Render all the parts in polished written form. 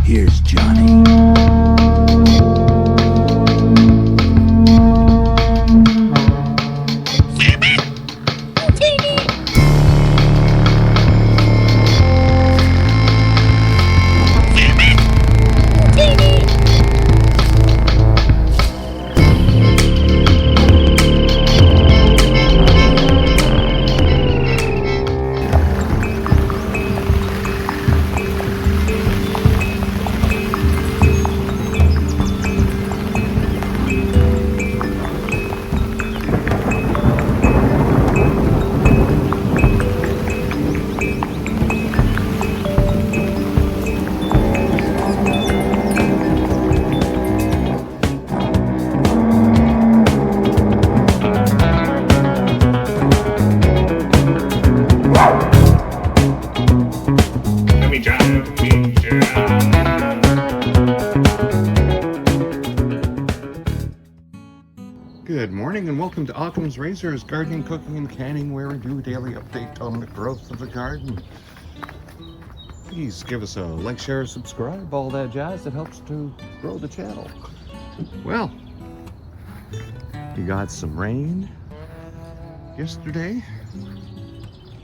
Here's Johnny. Good morning and welcome to Occam's Razors, gardening, cooking, and canning, where we do a daily update on the growth of the garden. Please give us a like, share, subscribe, all that jazz that helps to grow the channel. Well, we got some rain yesterday,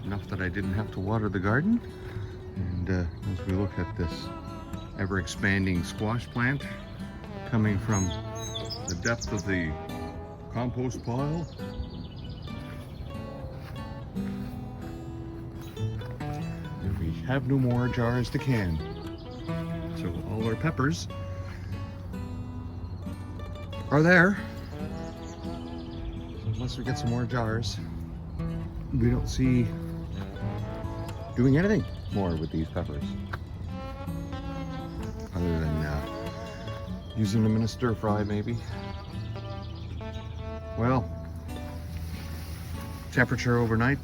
enough that I didn't have to water the garden. And as we look at this ever-expanding squash plant coming from the depth of the compost pile, we have no more jars to can, so all our peppers are there. Unless we get some more jars, we don't see doing anything more with these peppers other than using them in a stir fry maybe. Well, temperature overnight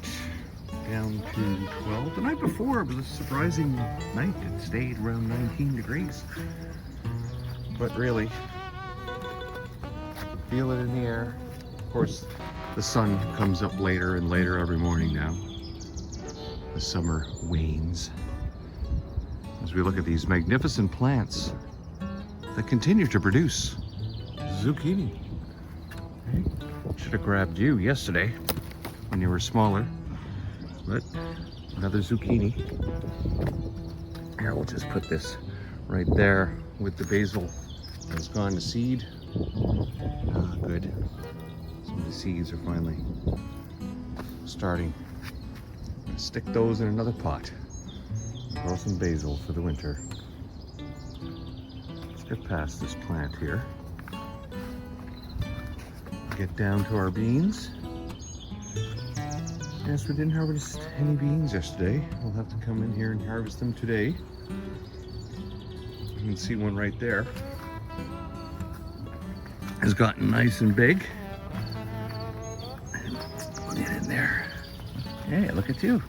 down to 12. The night before it was a surprising night. It stayed around 19 degrees. But really, feel it in the air. Of course, the sun comes up later and later every morning now. The summer wanes. As we look at these magnificent plants that continue to produce zucchini. Should have grabbed you yesterday when you were smaller, but another zucchini. Here, we'll just put this right there with the basil that's gone to seed. Ah, good. Some of the seeds are finally starting. I'm gonna stick those in another pot. Grow some basil for the winter. Let's get past this plant here. Get down to our beans. Yes, we didn't harvest any beans yesterday. We'll have to come in here and harvest them today. You can see one right there has gotten nice and big. Put it in there. Hey, look at you.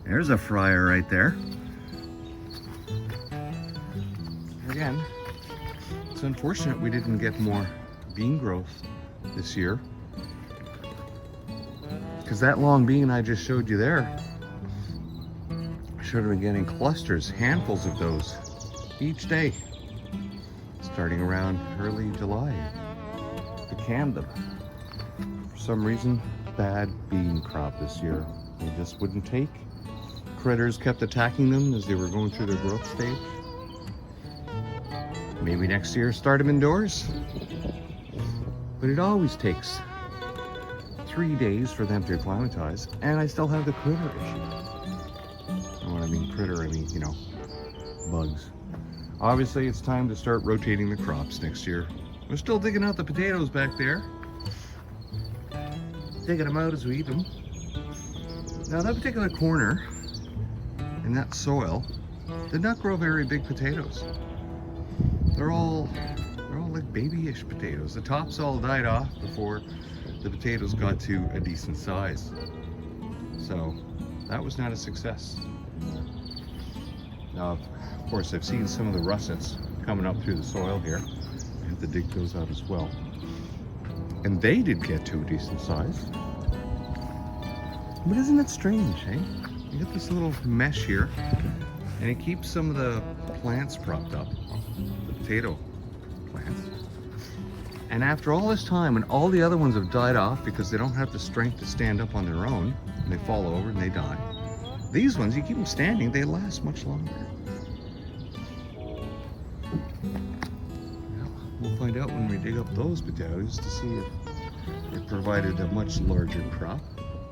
There's a fryer right there. Again, it's unfortunate we didn't get more bean growth this year, because that long bean I just showed you there, I should have been getting clusters, handfuls of those each day, starting around early July to can them. For some reason, bad bean crop this year. They just wouldn't take. Critters kept attacking them as they were going through their growth stage. Maybe next year start them indoors. But it always takes 3 days for them to acclimatize, and I still have the critter issue. And when I mean critter, I mean, you know, bugs. Obviously, it's time to start rotating the crops next year. We're still digging out the potatoes back there. Digging them out as we eat them. Now, that particular corner in that soil did not grow very big potatoes. They're all like babyish potatoes. The tops all died off before the potatoes got to a decent size. So that was not a success. Now, of course, I've seen some of the russets coming up through the soil here. I have to dig those out as well. And they did get to a decent size. But isn't it strange, eh? You get this little mesh here, and it keeps some of the plants propped up, the potato plants. And after all this time, when all the other ones have died off because they don't have the strength to stand up on their own, and they fall over and they die, these ones, you keep them standing, they last much longer. Well, we'll find out when we dig up those potatoes to see if it provided a much larger crop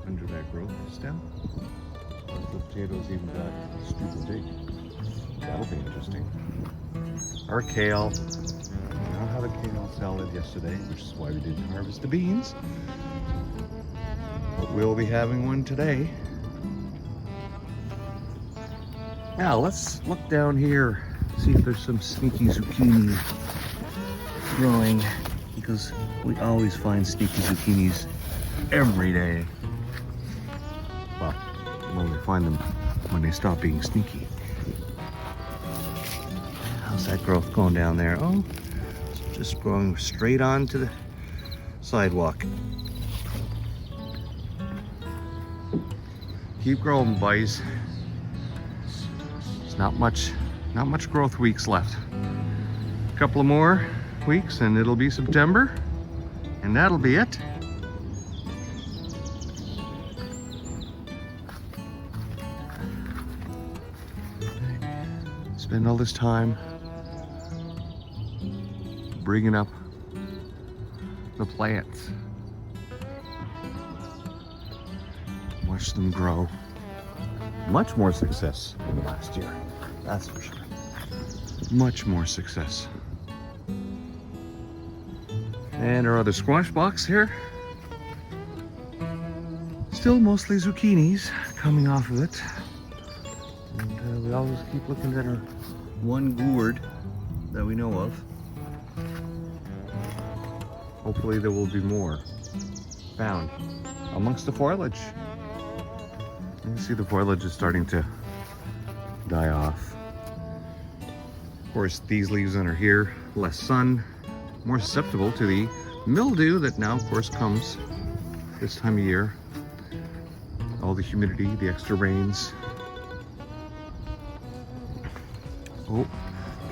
under that growth stem. Or if the potatoes even got stupid big. That'll be interesting. Our kale. We don't have a kale salad yesterday, which is why we didn't harvest the beans. But we'll be having one today. Now let's look down here, see if there's some sneaky zucchini growing, because we always find sneaky zucchinis every day. Well, when we find them when they stop being sneaky. How's that growth going down there? Oh, it's just growing straight onto the sidewalk. Keep growing, boys. There's not much growth weeks left. A couple of more weeks and it'll be September, and that'll be it. Spend all this time bringing up the plants. Watch them grow. Much more success than last year, that's for sure. Much more success. And our other squash box here. Still mostly zucchinis coming off of it. And we always keep looking at our one gourd that we know of. Hopefully there will be more found amongst the foliage. You can see the foliage is starting to die off. Of course, these leaves under here, less sun, more susceptible to the mildew that now, of course, comes this time of year. All the humidity, the extra rains. Oh,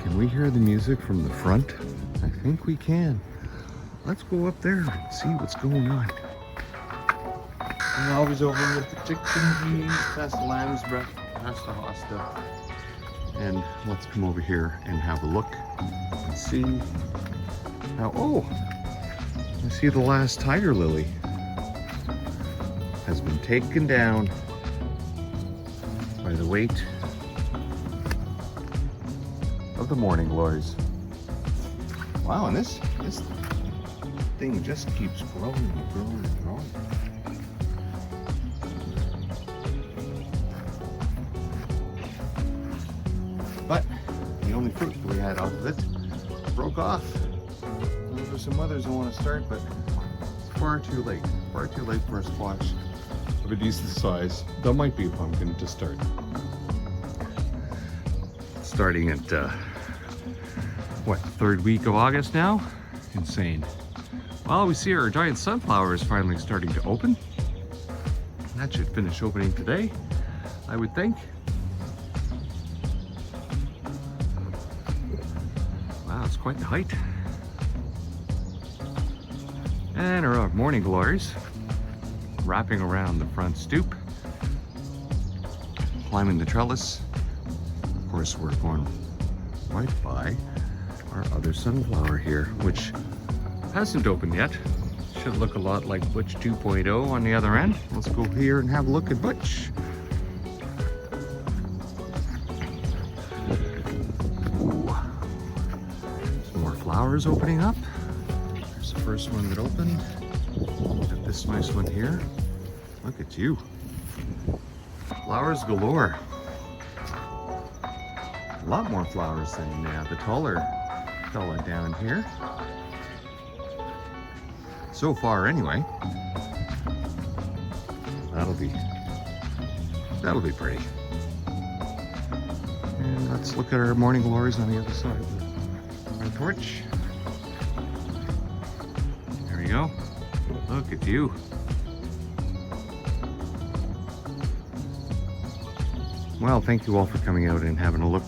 can we hear the music from the front? I think we can. Let's go up there and see what's going on. I'm always over with the chickens, past the lamb's breath, past the hosta. And let's come over here and have a look and see how, oh, I see the last tiger lily has been taken down by the weight of the morning glories. Wow, and this thing just keeps growing and growing and growing. But the only fruit we had off of it broke off. Those are some others I want to start, but it's far too late. Far too late for a squash of a decent size. That might be a pumpkin to start. Starting at, what, third week of August now? Insane. Well, we see our giant sunflower is finally starting to open. That should finish opening today, I would think. Wow, it's quite the height. And our morning glories wrapping around the front stoop, climbing the trellis. Of course, we're going right by our other sunflower here, which hasn't opened yet. Should look a lot like Butch 2.0 on the other end. Let's go here and have a look at Butch. Ooh. Some more flowers opening up. There's the first one that opened. Look at this nice one here. Look at you. Flowers galore. A lot more flowers than the taller fella down here. So far, anyway. That'll be pretty. And let's look at our morning glories on the other side of our torch. There we go. Look at you. Well, thank you all for coming out and having a look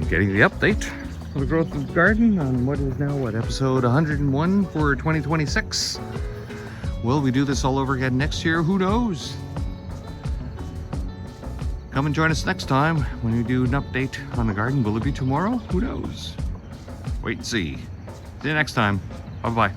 getting the update for the growth of the garden on what is now, episode 101 for 2026. Will we do this all over again next year? Who knows? Come and join us next time when we do an update on the garden. Will it be tomorrow? Who knows? Wait and see. See you next time. Bye-bye.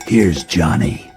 Here's Johnny.